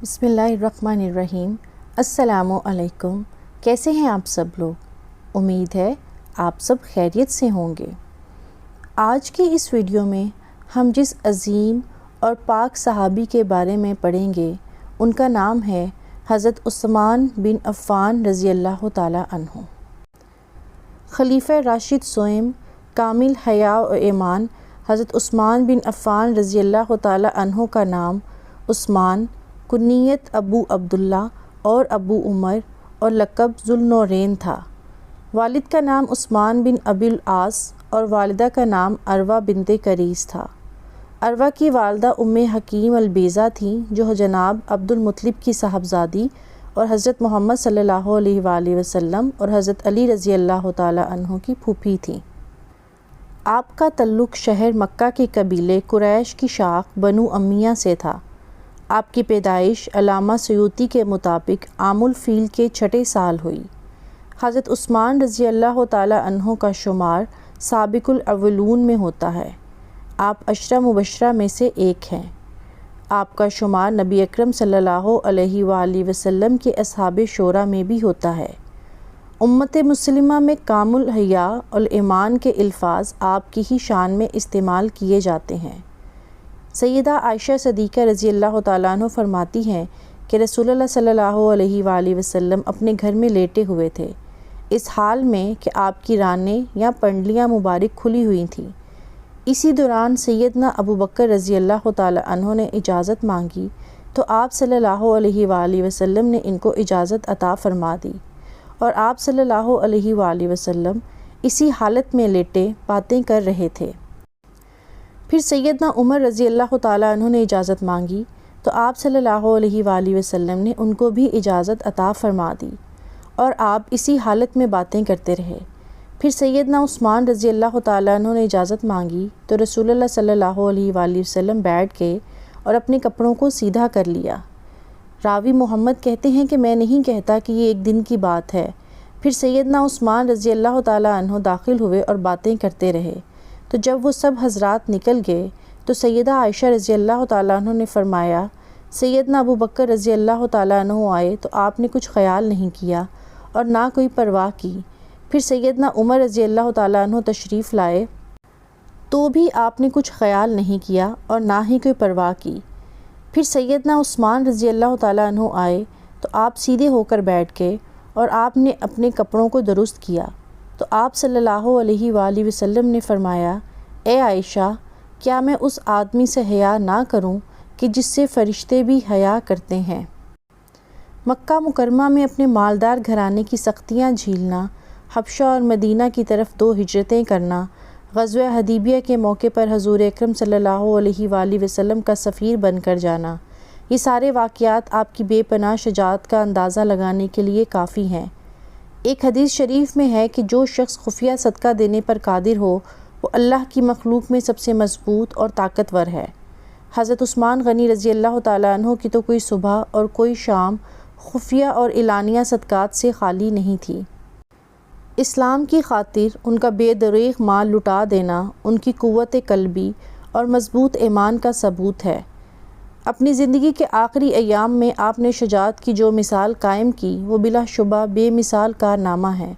بسم اللہ الرحمن الرحیم۔ السلام علیکم۔ کیسے ہیں آپ سب لوگ؟ امید ہے آپ سب خیریت سے ہوں گے۔ آج کی اس ویڈیو میں ہم جس عظیم اور پاک صحابی کے بارے میں پڑھیں گے ان کا نام ہے حضرت عثمان بن عفان رضی اللہ تعالی عنہ۔ خلیفہ راشد سوئم، کامل حیا و ایمان حضرت عثمان بن عفان رضی اللہ تعالی عنہ کا نام عثمان، کنیت ابو عبداللہ اور ابو عمر اور لقب ذوالنورین تھا۔ والد کا نام عثمان بن ابی العاص اور والدہ کا نام عروہ بنت کریس تھا۔ عروہ کی والدہ ام حکیم البیضہ تھیں جو جناب عبد المطلب کی صاحبزادی اور حضرت محمد صلی اللہ علیہ وآلہ وسلم اور حضرت علی رضی اللہ تعالی عنہ کی پھوپھی تھیں۔ آپ کا تعلق شہر مکہ کے قبیلے قریش کی شاخ بنو امیہ سے تھا۔ آپ کی پیدائش علامہ سیوطی کے مطابق عام الفیل کے 6 سال ہوئی۔ حضرت عثمان رضی اللہ تعالی عنہ کا شمار سابق الاولون میں ہوتا ہے۔ آپ 10 مبشرہ میں سے ایک ہیں۔ آپ کا شمار نبی اکرم صلی اللہ علیہ وآلہ وسلم کے اصحاب شورا میں بھی ہوتا ہے۔ امت مسلمہ میں کامل حیا اور ایمان کے الفاظ آپ کی ہی شان میں استعمال کیے جاتے ہیں۔ سیدہ عائشہ صدیقہ رضی اللہ تعالیٰ عنہ فرماتی ہیں کہ رسول اللہ صلی اللہ علیہ وآلہ وسلم اپنے گھر میں لیٹے ہوئے تھے، اس حال میں کہ آپ کی رانیں یا پنڈلیاں مبارک کھلی ہوئی تھیں۔ اسی دوران سیدنا ابو بکر رضی اللہ تعالیٰ عنہ نے اجازت مانگی تو آپ صلی اللہ علیہ وآلہ وسلم نے ان کو اجازت عطا فرما دی، اور آپ صلی اللہ علیہ وآلہ وسلم اسی حالت میں لیٹے باتیں کر رہے تھے۔ پھر سیدنا عمر رضی اللہ تعالیٰ عنہ نے اجازت مانگی تو آپ صلی اللہ علیہ وآلہ وسلم نے ان کو بھی اجازت عطا فرما دی، اور آپ اسی حالت میں باتیں کرتے رہے۔ پھر سیدنا عثمان رضی اللہ تعالیٰ عنہ نے اجازت مانگی تو رسول اللہ صلی اللہ علیہ وآلہ وسلم بیٹھ گئے اور اپنے کپڑوں کو سیدھا کر لیا۔ راوی محمد کہتے ہیں کہ میں نہیں کہتا کہ یہ ایک دن کی بات ہے۔ پھر سیدنا عثمان رضی اللہ تعالیٰ عنہ داخل ہوئے اور باتیں کرتے رہے، تو جب وہ سب حضرات نکل گئے تو سیدہ عائشہ رضی اللہ تعالیٰ عنہ نے فرمایا، سیدنا ابو بکر رضی اللہ تعالیٰ عنہ آئے تو آپ نے کچھ خیال نہیں کیا اور نہ کوئی پرواہ کی۔ پھر سیدنا عمر رضی اللہ تعالیٰ عنہ تشریف لائے تو بھی آپ نے کچھ خیال نہیں کیا اور نہ ہی کوئی پرواہ کی۔ پھر سیدنا عثمان رضی اللہ تعالیٰ عنہ آئے تو آپ سیدھے ہو کر بیٹھ گئے اور آپ نے اپنے کپڑوں کو درست کیا، تو آپ صلی اللہ علیہ وآلہ وسلم نے فرمایا، اے عائشہ، کیا میں اس آدمی سے حیا نہ کروں کہ جس سے فرشتے بھی حیا کرتے ہیں؟ مکہ مکرمہ میں اپنے مالدار گھرانے کی سختیاں جھیلنا، حبشہ اور مدینہ کی طرف 2 ہجرتیں کرنا، غزوہ حدیبیہ کے موقع پر حضور اکرم صلی اللہ علیہ وآلہ وسلم کا سفیر بن کر جانا، یہ سارے واقعات آپ کی بے پناہ شجاعت کا اندازہ لگانے کے لیے کافی ہیں۔ ایک حدیث شریف میں ہے کہ جو شخص خفیہ صدقہ دینے پر قادر ہو وہ اللہ کی مخلوق میں سب سے مضبوط اور طاقتور ہے۔ حضرت عثمان غنی رضی اللہ تعالیٰ عنہ کی تو کوئی صبح اور کوئی شام خفیہ اور اعلانیہ صدقات سے خالی نہیں تھی۔ اسلام کی خاطر ان کا بے دریغ مال لٹا دینا ان کی قوت قلبی اور مضبوط ایمان کا ثبوت ہے۔ اپنی زندگی کے آخری ایام میں آپ نے شجاعت کی جو مثال قائم کی وہ بلا شبہ بے مثال کارنامہ ہے۔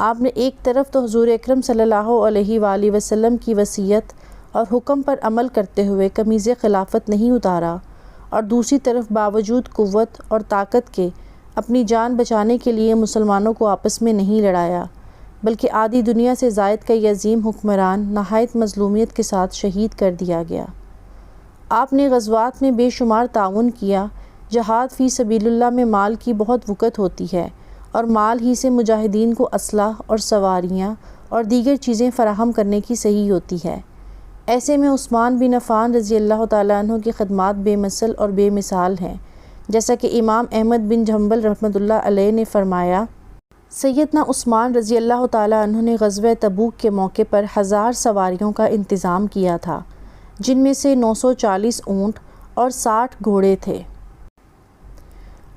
آپ نے ایک طرف تو حضور اکرم صلی اللہ علیہ وآلہ وسلم کی وصیت اور حکم پر عمل کرتے ہوئے قمیض خلافت نہیں اتارا، اور دوسری طرف باوجود قوت اور طاقت کے اپنی جان بچانے کے لیے مسلمانوں کو آپس میں نہیں لڑایا، بلکہ آدھی دنیا سے زائد کا یہ عظیم حکمران نہایت مظلومیت کے ساتھ شہید کر دیا گیا۔ آپ نے غزوات میں بے شمار تعاون کیا۔ جہاد فی سبیل اللہ میں مال کی بہت وقت ہوتی ہے، اور مال ہی سے مجاہدین کو اسلحہ اور سواریاں اور دیگر چیزیں فراہم کرنے کی صحیح ہوتی ہے۔ ایسے میں عثمان بن عفان رضی اللہ تعالیٰ عنہ کی خدمات بے مثل اور بے مثال ہیں، جیسا کہ امام احمد بن حنبل رحمۃ اللہ علیہ نے فرمایا، سیدنا عثمان رضی اللہ تعالیٰ عنہ نے غزوہ تبوک کے موقع پر 1000 سواریوں کا انتظام کیا تھا، جن میں سے 940 اونٹ اور 60 گھوڑے تھے۔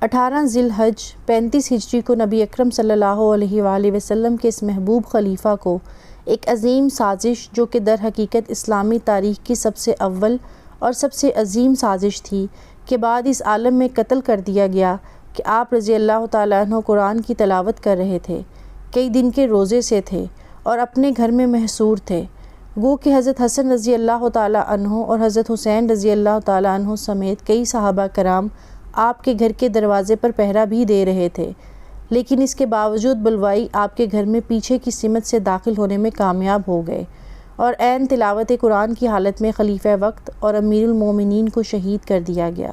18 ذی الحج 35 ہجری کو نبی اکرم صلی اللہ علیہ وآلہ وسلم کے اس محبوب خلیفہ کو ایک عظیم سازش، جو کہ در حقیقت اسلامی تاریخ کی سب سے اول اور سب سے عظیم سازش تھی کے بعد اس عالم میں قتل کر دیا گیا کہ آپ رضی اللہ تعالیٰ عنہ قرآن کی تلاوت کر رہے تھے، کئی دن کے روزے سے تھے اور اپنے گھر میں محصور تھے۔ گو کہ حضرت حسن رضی اللہ تعالیٰ عنہ اور حضرت حسین رضی اللہ تعالیٰ عنہ سمیت کئی صحابہ کرام آپ کے گھر کے دروازے پر پہرا بھی دے رہے تھے، لیکن اس کے باوجود بلوائی آپ کے گھر میں پیچھے کی سمت سے داخل ہونے میں کامیاب ہو گئے اور عین تلاوت قرآن کی حالت میں خلیفہ وقت اور امیر المومنین کو شہید کر دیا گیا۔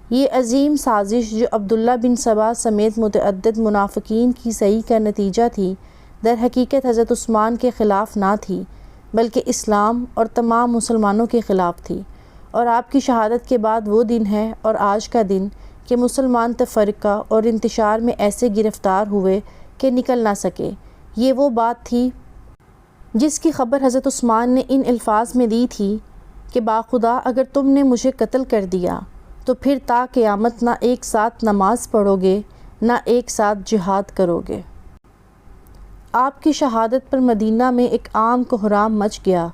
یہ عظیم سازش جو عبداللہ بن سبا سمیت متعدد منافقین کی سعی کا نتیجہ تھی، در حقیقت حضرت عثمان کے خلاف نہ تھی بلکہ اسلام اور تمام مسلمانوں کے خلاف تھی، اور آپ کی شہادت کے بعد وہ دن ہے اور آج کا دن کہ مسلمان تفرقہ اور انتشار میں ایسے گرفتار ہوئے کہ نکل نہ سکے۔ یہ وہ بات تھی جس کی خبر حضرت عثمان نے ان الفاظ میں دی تھی کہ باخدا اگر تم نے مجھے قتل کر دیا تو پھر تا قیامت نہ ایک ساتھ نماز پڑھو گے نہ ایک ساتھ جہاد کرو گے۔ آپ کی شہادت پر مدینہ میں ایک عام کوہرام مچ گیا۔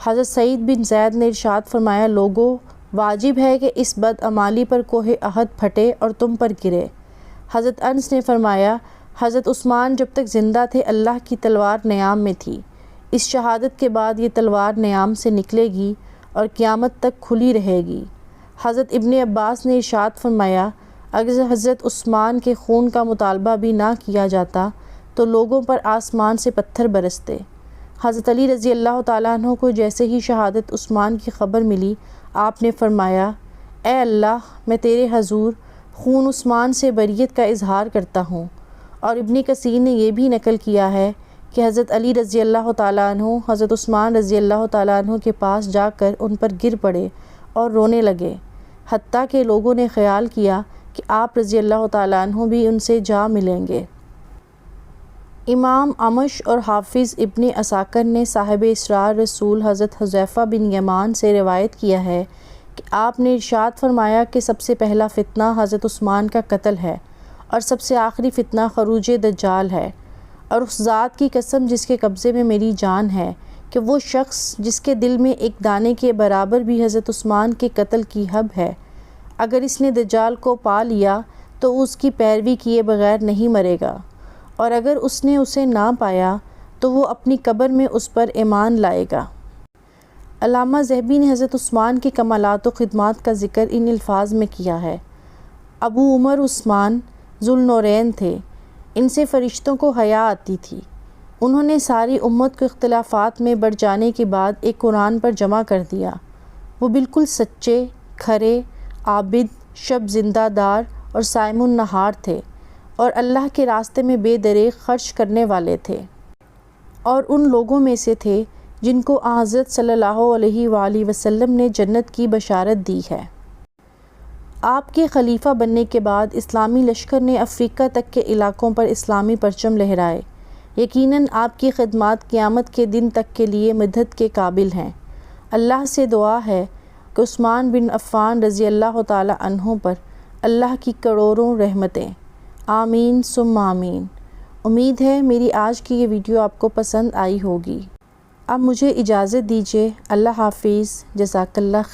حضرت سعید بن زید نے ارشاد فرمایا، لوگو واجب ہے کہ اس بدعمالی پر کوہ احد پھٹے اور تم پر گرے۔ حضرت انس نے فرمایا، حضرت عثمان جب تک زندہ تھے اللہ کی تلوار نیام میں تھی، اس شہادت کے بعد یہ تلوار نیام سے نکلے گی اور قیامت تک کھلی رہے گی۔ حضرت ابن عباس نے ارشاد فرمایا، اگر حضرت عثمان کے خون کا مطالبہ بھی نہ کیا جاتا تو لوگوں پر آسمان سے پتھر برستے۔ حضرت علی رضی اللہ تعالیٰ عنہ کو جیسے ہی شہادت عثمان کی خبر ملی، آپ نے فرمایا، اے اللہ، میں تیرے حضور خون عثمان سے بریت کا اظہار کرتا ہوں۔ اور ابن کثیر نے یہ بھی نقل کیا ہے کہ حضرت علی رضی اللہ تعالیٰ عنہ حضرت عثمان رضی اللہ تعالیٰ عنہ کے پاس جا کر ان پر گر پڑے اور رونے لگے، حتیٰ کہ لوگوں نے خیال کیا کہ آپ رضی اللہ تعالیٰ عنہ بھی ان سے جا ملیں گے۔ امام عمش اور حافظ ابن عساکر نے صاحب اسرار رسول حضرت حذیفہ بن یمان سے روایت کیا ہے کہ آپ نے ارشاد فرمایا کہ سب سے پہلا فتنہ حضرت عثمان کا قتل ہے اور سب سے آخری فتنہ خروج دجال ہے، اور اس ذات کی قسم جس کے قبضے میں میری جان ہے کہ وہ شخص جس کے دل میں ایک دانے کے برابر بھی حضرت عثمان کے قتل کی حب ہے، اگر اس نے دجال کو پا لیا تو اس کی پیروی کیے بغیر نہیں مرے گا، اور اگر اس نے اسے نہ پایا تو وہ اپنی قبر میں اس پر ایمان لائے گا۔ علامہ ذہبی نے حضرت عثمان کے کمالات و خدمات کا ذکر ان الفاظ میں کیا ہے، ابو عمر عثمان ذوالنورین تھے، ان سے فرشتوں کو حیا آتی تھی، انہوں نے ساری امت کو اختلافات میں بڑھ جانے کے بعد ایک قرآن پر جمع کر دیا۔ وہ بالکل سچے، کھرے، عابد، شب زندہ دار اور صائم النہار تھے، اور اللہ کے راستے میں بے دریغ خرچ کرنے والے تھے، اور ان لوگوں میں سے تھے جن کو حضرت صلی اللہ علیہ وآلہ وسلم نے جنت کی بشارت دی ہے۔ آپ کے خلیفہ بننے کے بعد اسلامی لشکر نے افریقہ تک کے علاقوں پر اسلامی پرچم لہرائے۔ یقیناً آپ کی خدمات قیامت کے دن تک کے لیے مدحت کے قابل ہیں۔ اللہ سے دعا ہے کہ عثمان بن عفان رضی اللہ تعالی عنہ پر اللہ کی کروڑوں رحمتیں، آمین ثم آمین۔ امید ہے میری آج کی یہ ویڈیو آپ کو پسند آئی ہوگی۔ اب مجھے اجازت دیجیے، اللہ حافظ، جزاک اللہ خیر۔